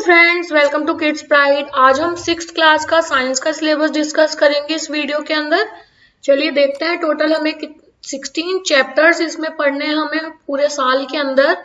Friends, welcome to kids pride. आज हम 6th class का साइंस का सिलेबस डिस्कस करेंगे इस वीडियो के अंदर। चलिए देखते हैं टोटल हमें 16 चैप्टर्स इसमें पढ़ने हैं हमें पूरे साल के अंदर।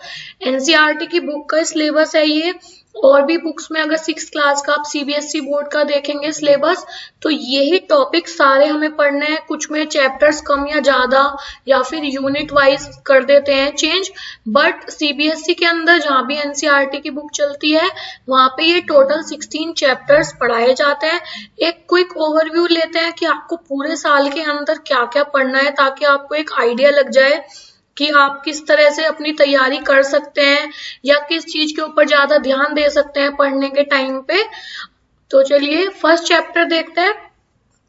एनसीईआरटी की बुक का सिलेबस है ये। और भी बुक्स में अगर 6th क्लास का आप सीबीएसई बोर्ड का देखेंगे सिलेबस तो यही टॉपिक सारे हमें पढ़ने हैं। कुछ में चैप्टर्स कम या ज्यादा या फिर यूनिट वाइज कर देते हैं चेंज, बट सीबीएसई के अंदर जहाँ भी एनसीईआरटी की बुक चलती है वहां पे ये टोटल 16 चैप्टर्स पढ़ाए जाते हैं। एक क्विक ओवरव्यू लेते हैं कि आपको पूरे साल के अंदर क्या क्या पढ़ना है, ताकि आपको एक आइडिया लग जाए कि आप किस तरह से अपनी तैयारी कर सकते हैं या किस चीज के ऊपर ज्यादा ध्यान दे सकते हैं पढ़ने के टाइम पे। तो चलिए फर्स्ट चैप्टर देखते हैं।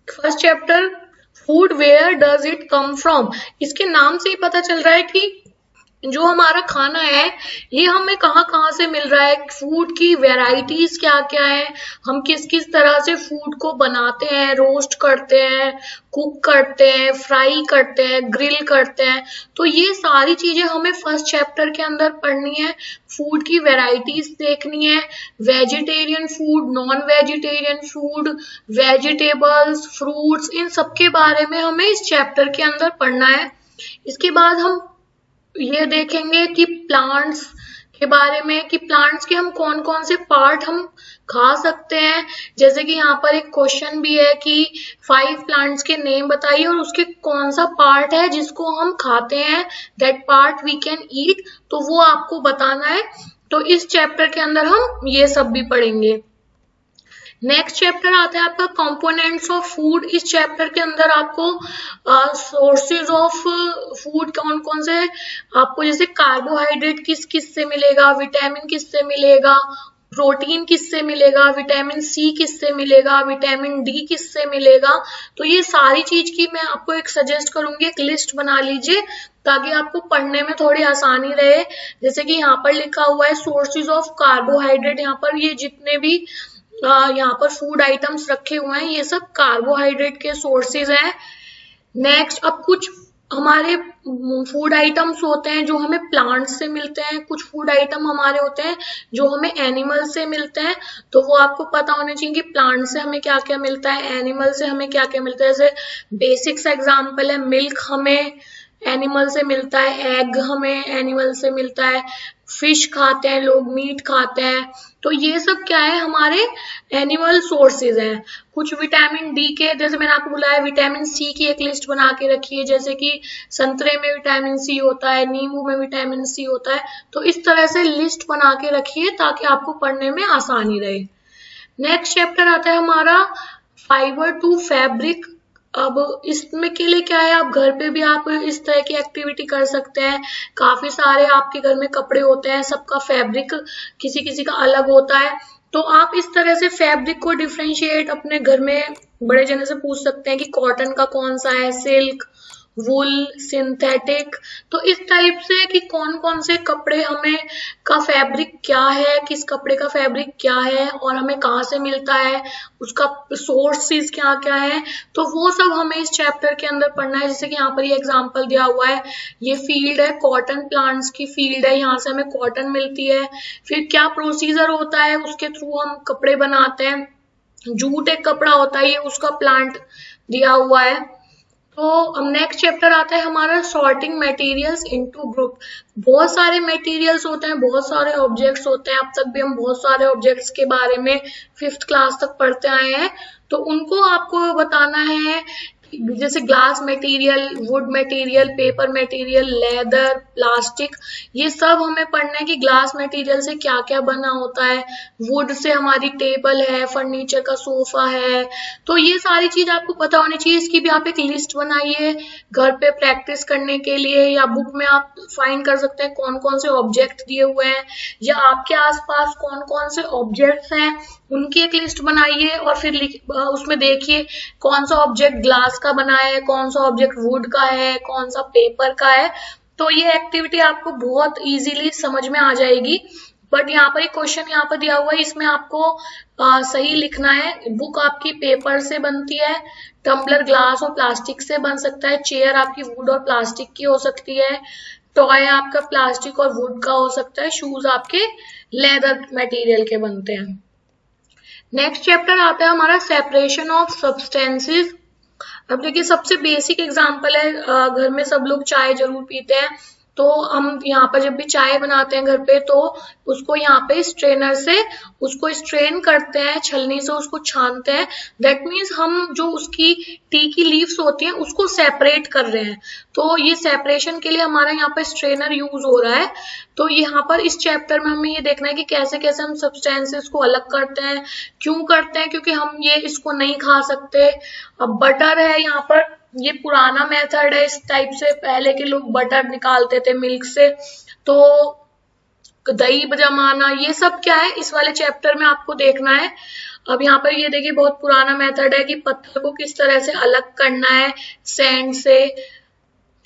First chapter, food where does it come from. इसके नाम से ही पता चल रहा है कि जो हमारा खाना है ये हमें कहाँ कहाँ से मिल रहा है, फूड की वेराइटीज क्या क्या है, हम किस किस तरह से फूड को बनाते हैं, रोस्ट करते हैं, कुक करते हैं, फ्राई करते हैं, ग्रिल करते हैं। तो ये सारी चीजें हमें फर्स्ट चैप्टर के अंदर पढ़नी है। फूड की वेराइटीज देखनी है, vegetarian food, non vegetarian food, vegetables, fruits, इन सब के बारे में हमें इस चैप्टर के अंदर पढ़ना है। इसके बाद हम ये देखेंगे कि प्लांट्स के बारे में, कि प्लांट्स के हम कौन कौन से पार्ट हम खा सकते हैं। जैसे कि यहाँ पर एक क्वेश्चन भी है कि 5 प्लांट्स के नेम बताइए और उसके कौन सा पार्ट है जिसको हम खाते हैं, that part we can eat, तो वो आपको बताना है। तो इस चैप्टर के अंदर हम ये सब भी पढ़ेंगे। नेक्स्ट चैप्टर आता है आपका कंपोनेंट्स ऑफ फूड। इस चैप्टर के अंदर आपको सोर्सेज ऑफ फूड कौन कौन से आपको, जैसे कार्बोहाइड्रेट किस किस से मिलेगा, विटामिन किस से मिलेगा, प्रोटीन किससे मिलेगा, विटामिन सी किससे मिलेगा, विटामिन डी किससे मिलेगा। तो ये सारी चीज की मैं आपको एक सजेस्ट करूंगी, एक लिस्ट बना लीजिए ताकि आपको पढ़ने में थोड़ी आसानी रहे। जैसे कि यहाँ पर लिखा हुआ है सोर्सेज ऑफ कार्बोहाइड्रेट। यहाँ पर ये जितने भी यहाँ पर फूड आइटम्स रखे हुए हैं ये सब कार्बोहाइड्रेट के सोर्सेज हैं। नेक्स्ट, अब कुछ हमारे फूड आइटम्स होते हैं जो हमें प्लांट से मिलते हैं, कुछ फूड आइटम हमारे होते हैं जो हमें एनिमल से मिलते हैं। तो वो आपको पता होना चाहिए कि प्लांट से हमें क्या क्या मिलता है, एनिमल से हमें क्या क्या मिलता है। जैसे बेसिक्स एग्जांपल है, मिल्क हमें एनिमल से मिलता है, एग हमें एनिमल से मिलता है, फिश खाते हैं लोग, मीट खाते हैं। तो ये सब क्या है, हमारे एनिमल सोर्सेज हैं। कुछ विटामिन डी के, जैसे मैंने आपको बोला है, विटामिन सी की एक लिस्ट बना के रखी है। जैसे कि संतरे में विटामिन सी होता है, नींबू में विटामिन सी होता है। तो इस तरह से लिस्ट बना के रखिए ताकि आपको पढ़ने में आसानी रहे। नेक्स्ट चैप्टर आता है हमारा फाइबर टू फैब्रिक। अब इसमें के लिए क्या है, आप घर पे भी आप इस तरह की एक्टिविटी कर सकते हैं। काफी सारे आपके घर में कपड़े होते हैं, सबका फैब्रिक किसी किसी का अलग होता है। तो आप इस तरह से फैब्रिक को डिफरेंशिएट अपने घर में बड़े जने से पूछ सकते हैं कि कॉटन का कौन सा है, सिल्क, वुल, सिंथेटिक। तो इस टाइप से कि कौन कौन से कपड़े हमें का फैब्रिक क्या है, किस कपड़े का फैब्रिक क्या है और हमें कहाँ से मिलता है, उसका सोर्सेज क्या क्या है। तो वो सब हमें इस चैप्टर के अंदर पढ़ना है। जैसे कि यहाँ पर ये एग्जांपल दिया हुआ है, ये फील्ड है, कॉटन प्लांट्स की फील्ड है, यहाँ से हमें कॉटन मिलती है। फिर क्या प्रोसीजर होता है, उसके थ्रू हम कपड़े बनाते हैं। जूट एक कपड़ा होता है, ये उसका प्लांट दिया हुआ है। तो अब नेक्स्ट चैप्टर आता है हमारा सॉर्टिंग मटेरियल्स इनटू ग्रुप। बहुत सारे मटेरियल्स होते हैं, बहुत सारे ऑब्जेक्ट्स होते हैं। अब तक भी हम बहुत सारे ऑब्जेक्ट्स के बारे में 5th क्लास तक पढ़ते आए हैं। तो उनको आपको बताना है, जैसे glass material, would material, paper material, leather, plastic, ये सब हमें पढ़ना है कि ग्लास मटेरियल से क्या क्या बना होता है। वुड से हमारी टेबल है, फर्नीचर का सोफा है। तो ये सारी चीज आपको पता होनी चाहिए। इसकी भी आप एक लिस्ट बनाइए घर पे प्रैक्टिस करने के लिए, या बुक में आप फाइंड कर सकते हैं कौन कौन से ऑब्जेक्ट दिए हुए हैं या आपके आसपास कौन कौन से ऑब्जेक्ट्स हैं, उनकी एक लिस्ट बनाइए और फिर उसमें देखिए कौन सा ऑब्जेक्ट ग्लास का बना है, कौन सा ऑब्जेक्ट वुड का है, कौन सा पेपर का है। तो ये एक्टिविटी आपको बहुत इजीली समझ में आ जाएगी। बट यहाँ पर एक क्वेश्चन यहाँ पर दिया हुआ है, इसमें आपको सही लिखना है। बुक आपकी पेपर से बनती है, टम्बलर ग्लास और प्लास्टिक से बन सकता है, चेयर आपकी वुड और प्लास्टिक की हो सकती है, टॉय आपका प्लास्टिक और वुड का हो सकता है, शूज आपके लेदर मटेरियल के बनते हैं। नेक्स्ट चैप्टर आता है हमारा सेपरेशन ऑफ सब्सटेंसेस। अब देखिए सबसे बेसिक एग्जांपल है, घर में सब लोग चाय जरूर पीते हैं, तो हम यहाँ पर जब भी चाय बनाते हैं घर पे तो उसको यहाँ पे स्ट्रेनर से उसको स्ट्रेन करते हैं, छलनी से उसको छानते हैं। दैट मीन्स हम जो उसकी टी की लीव्स होती हैं उसको सेपरेट कर रहे हैं, तो ये सेपरेशन के लिए हमारा यहाँ पे स्ट्रेनर यूज हो रहा है। तो यहाँ पर इस चैप्टर में हमें ये देखना है कि कैसे कैसे हम सब्सटेंसेस को अलग करते हैं, क्यों करते हैं, क्योंकि हम ये इसको नहीं खा सकते। अब बटर है यहाँ पर, ये पुराना मेथड है, इस टाइप से पहले के लोग बटर निकालते थे मिल्क से, तो दही जमाना ये सब क्या है इस वाले चैप्टर में आपको देखना है। अब यहाँ पर ये देखिए बहुत पुराना मेथड है कि पत्थर को किस तरह से अलग करना है सैंड से।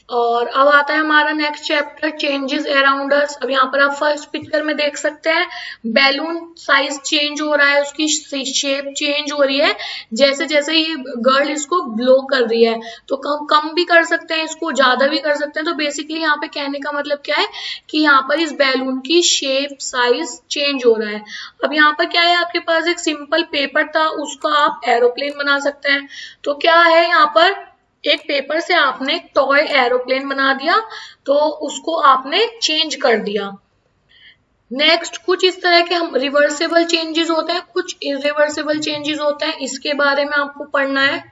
और अब आता है हमारा next chapter changes around us. अब यहाँ पर आप फर्स्ट पिक्चर में देख सकते हैं बैलून साइज चेंज हो रहा है, उसकी शेप चेंज हो रही है जैसे जैसे ये गर्ल इसको ब्लो कर रही है। तो कम भी कर सकते हैं, इसको ज्यादा भी कर सकते हैं। तो बेसिकली यहाँ पे कहने का मतलब क्या है कि यहाँ पर इस बैलून की शेप साइज चेंज हो रहा है। अब यहाँ पर क्या है, आपके पास एक सिंपल पेपर था, उसका आप एरोप्लेन बना सकते हैं। तो क्या है यहाँ पर, एक पेपर से आपने एक टॉय एरोप्लेन बना दिया, तो उसको आपने चेंज कर दिया। नेक्स्ट कुछ इस तरह के हम रिवर्सेबल चेंजेस होते हैं, कुछ इरिवर्सेबल चेंजेस होते हैं, इसके बारे में आपको पढ़ना है।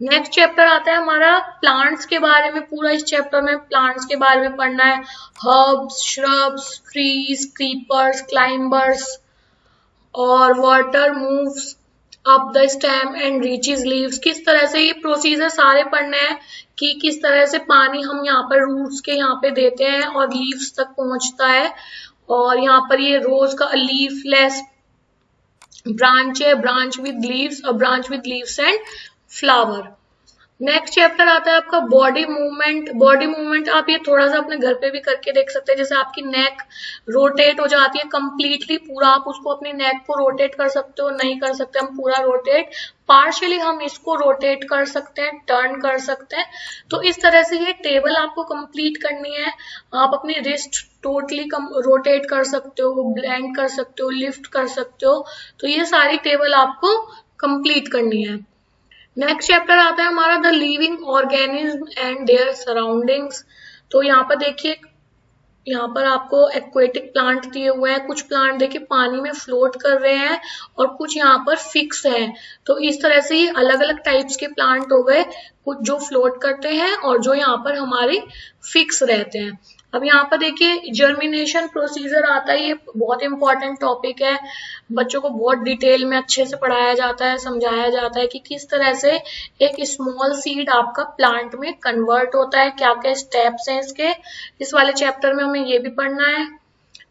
नेक्स्ट चैप्टर आता है हमारा प्लांट्स के बारे में, पूरा इस चैप्टर में प्लांट्स के बारे में पढ़ना है। Herbs, shrubs, trees, creepers, climbers और water moves up the stem and reaches leaves. किस तरह से ये प्रोसीजर सारे पढ़ने हैं कि किस तरह से पानी हम यहाँ पर रूट्स के यहाँ पे देते हैं और लीव्स तक पहुंचता है। और यहाँ पर ये रोज का लीफलेस ब्रांच है, branch with leaves, a branch with leaves and flower. Next chapter आता है आपका बॉडी मूवमेंट। बॉडी मूवमेंट आप ये थोड़ा सा अपने घर पे भी करके देख सकते हैं। जैसे आपकी नेक रोटेट हो जाती है कंप्लीटली, पूरा आप उसको अपनी नेक को रोटेट कर सकते हो, नहीं कर सकते हम पूरा रोटेट, पार्शियली हम इसको रोटेट कर सकते हैं, टर्न कर सकते हैं। तो इस तरह से ये टेबल आपको कंप्लीट करनी है। आप अपनी रिस्ट टोटली रोटेट कर सकते हो, ब्लेंड कर सकते हो, लिफ्ट कर सकते हो। तो ये सारी टेबल आपको कंप्लीट करनी है। नेक्स्ट चैप्टर आता है हमारा the living organism and there surroundings. तो यहाँ पर देखिए, यहाँ पर आपको एक्वेटिक प्लांट दिए हुए हैं, कुछ प्लांट देखिए पानी में फ्लोट कर रहे हैं और कुछ यहाँ पर फिक्स हैं। तो इस तरह से ये अलग अलग टाइप्स के प्लांट हो गए, कुछ जो फ्लोट करते हैं और जो यहाँ पर हमारे फिक्स रहते हैं। अब यहाँ पर देखिए जर्मिनेशन प्रोसीजर आता है, ये बहुत इंपॉर्टेंट टॉपिक है, बच्चों को बहुत डिटेल में अच्छे से पढ़ाया जाता है, समझाया जाता है कि किस तरह से एक स्मॉल सीड आपका प्लांट में कन्वर्ट होता है, क्या क्या स्टेप्स हैं इसके। इस वाले चैप्टर में हमें ये भी पढ़ना है।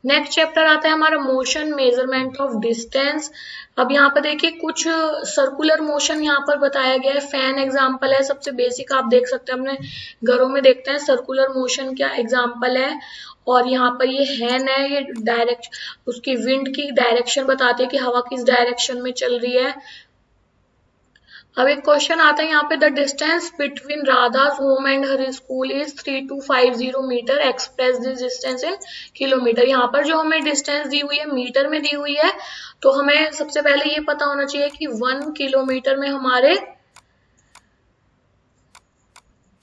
नेक्स्ट चैप्टर आता है हमारा मोशन मेजरमेंट ऑफ डिस्टेंस। अब यहाँ पर देखिए कुछ सर्कुलर मोशन यहाँ पर बताया गया है, फैन एग्जाम्पल है, सबसे बेसिक आप देख सकते हैं, अपने घरों में देखते हैं सर्कुलर मोशन क्या एग्जाम्पल है। और यहाँ पर ये हैन है, ये डायरेक्ट उसकी विंड की डायरेक्शन बताती है कि हवा किस डायरेक्शन में चल रही है। अब एक क्वेश्चन आता है यहाँ पे, the distance between Radha's home and her school is 3250 metre, express this distance in kilometre. यहाँ पर जो हमें डिस्टेंस दी हुई है मीटर में दी हुई है, तो हमें सबसे पहले ये पता होना चाहिए कि 1 किलोमीटर में हमारे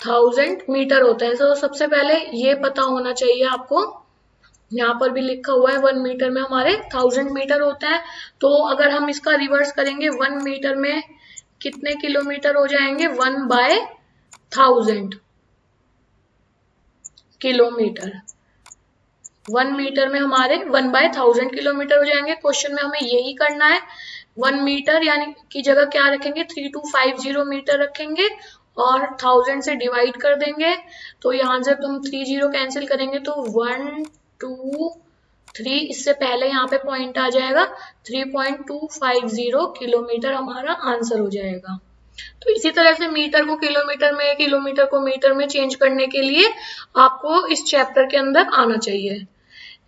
1000 मीटर होते हैं। तो सबसे पहले ये पता होना चाहिए आपको, यहाँ पर भी लिखा हुआ है 1 मीटर में हमारे 1000 मीटर होता है। तो अगर हम इसका रिवर्स करेंगे 1 मीटर में कितने किलोमीटर हो जाएंगे, 1/1000 किलोमीटर। 1 मीटर में हमारे 1/1000 किलोमीटर हो जाएंगे। क्वेश्चन में हमें यही करना है, 1 मीटर यानी की जगह क्या रखेंगे, 3250 मीटर रखेंगे और 1000 से डिवाइड कर देंगे। तो यहाँ जब हम 30 कैंसिल करेंगे तो 1 2 3, इससे पहले यहाँ पे पॉइंट आ जाएगा, 3.250 किलोमीटर हमारा आंसर हो जाएगा। तो इसी तरह से मीटर को किलोमीटर में, किलोमीटर को मीटर में चेंज करने के लिए आपको इस चैप्टर के अंदर आना चाहिए।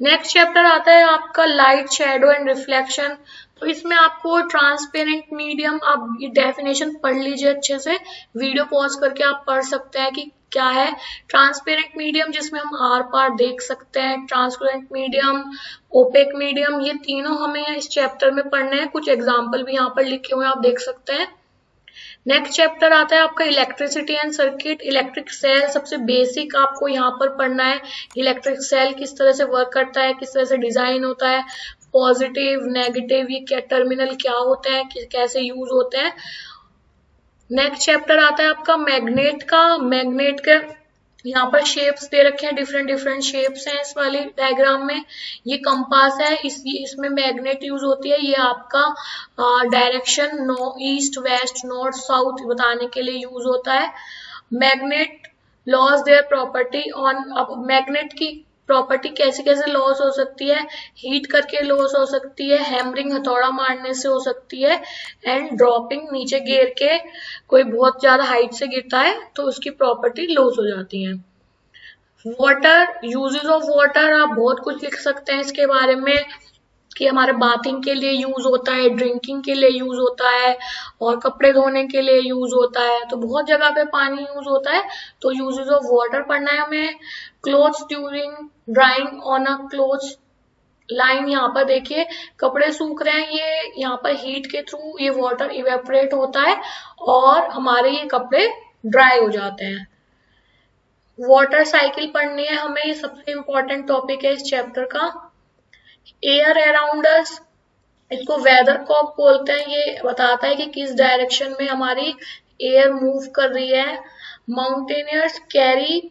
नेक्स्ट चैप्टर आता है आपका लाइट, शैडो एंड रिफ्लेक्शन। तो इसमें आपको ट्रांसपेरेंट मीडियम, आप ये डेफिनेशन पढ़ लीजिए अच्छे से, वीडियो पॉज करके आप पढ़ सकते हैं कि क्या है? ट्रांसपेरेंट मीडियम जिसमें हम आर पार देख सकते हैं, ट्रांसपेरेंट मीडियम, ओपेक मीडियम, ये तीनों हमें इस चैप्टर में पढ़ने हैं। कुछ एग्जाम्पल भी यहाँ पर लिखे हुए हैं, आप देख सकते हैं। नेक्स्ट चैप्टर आता है आपका electricity and circuit. Electric cell सबसे बेसिक आपको यहाँ पर पढ़ना है। इलेक्ट्रिक सेल किस तरह से वर्क करता है, किस तरह से डिजाइन होता है, पॉजिटिव नेगेटिव ये क्या टर्मिनल क्या होते हैं, कैसे यूज होते हैं। नेक्स्ट चैप्टर आता है आपका मैग्नेट का। मैग्नेट के यहाँ पर शेप्स दे रखे हैं, डिफरेंट डिफरेंट शेप्स हैं इस वाली डायग्राम में। ये कंपास है, इसमें मैग्नेट यूज होती है। ये आपका direction east west north south बताने के लिए यूज होता है। Magnet loss their property on, अब मैग्नेट की प्रॉपर्टी कैसे कैसे लॉस हो सकती है, हीट करके लॉस हो सकती है, हैमरिंग हथौड़ा मारने से हो सकती है, एंड ड्रॉपिंग नीचे गिर के कोई बहुत ज्यादा हाइट से गिरता है तो उसकी प्रॉपर्टी लॉस हो जाती है। वाटर, यूजेस ऑफ वाटर, आप बहुत कुछ लिख सकते हैं इसके बारे में कि हमारे बाथिंग के लिए यूज होता है, ड्रिंकिंग के लिए यूज होता है, और कपड़े धोने के लिए यूज होता है। तो बहुत जगह पे पानी यूज होता है, तो यूजेस ऑफ वाटर पढ़ना है हमें। Clothes during drawing on a clothes line, यहाँ पर देखिए कपड़े सूख रहे हैं, ये यहाँ पर हीट के थ्रू ये वाटर इवेपोरेट होता है और हमारे ये कपड़े ड्राई हो जाते हैं। वाटर साइकिल पढ़नी है हमें, ये सबसे इंपॉर्टेंट टॉपिक है इस चैप्टर का। एयर अराउंड अस, इसको वेदर कॉक बोलते हैं, ये बताता है कि किस डायरेक्शन में हमारी एयर मूव कर रही है। Mountaineers carry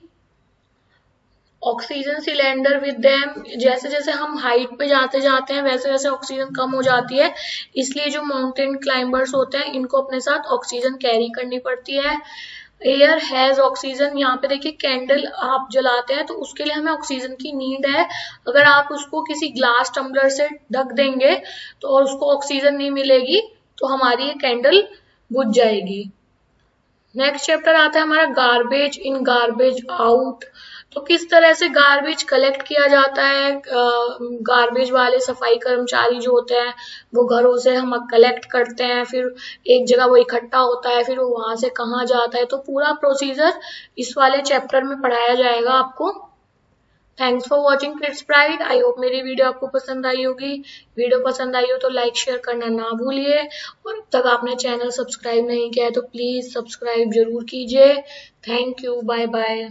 oxygen cylinder with them, जैसे जैसे हम हाइट पे जाते जाते हैं वैसे वैसे ऑक्सीजन कम हो जाती है, इसलिए जो माउंटेन क्लाइंबर्स होते हैं इनको अपने साथ ऑक्सीजन कैरी करनी पड़ती है। एयर हैज ऑक्सीजन, यहाँ पे देखिए कैंडल आप जलाते हैं तो उसके लिए हमें ऑक्सीजन की नीड है। अगर आप उसको किसी ग्लास टम्बलर से ढक देंगे तो और उसको ऑक्सीजन नहीं मिलेगी तो हमारी ये कैंडल बुझ जाएगी। नेक्स्ट चैप्टर आता है हमारा गार्बेज इन गार्बेज आउट। तो किस तरह से गार्बेज कलेक्ट किया जाता है, गार्बेज वाले सफाई कर्मचारी जो होते हैं वो घरों से हम कलेक्ट करते हैं, फिर एक जगह वो इकट्ठा होता है, फिर वो वहां से कहाँ जाता है, तो पूरा प्रोसीजर इस वाले चैप्टर में पढ़ाया जाएगा आपको। Thanks for watching kids pride. I hope मेरी वीडियो आपको पसंद आई होगी। वीडियो पसंद आई हो तो लाइक शेयर करना ना भूलिए, और अब तक आपने चैनल सब्सक्राइब नहीं किया है तो प्लीज सब्सक्राइब जरूर कीजिए। Thank you, bye bye.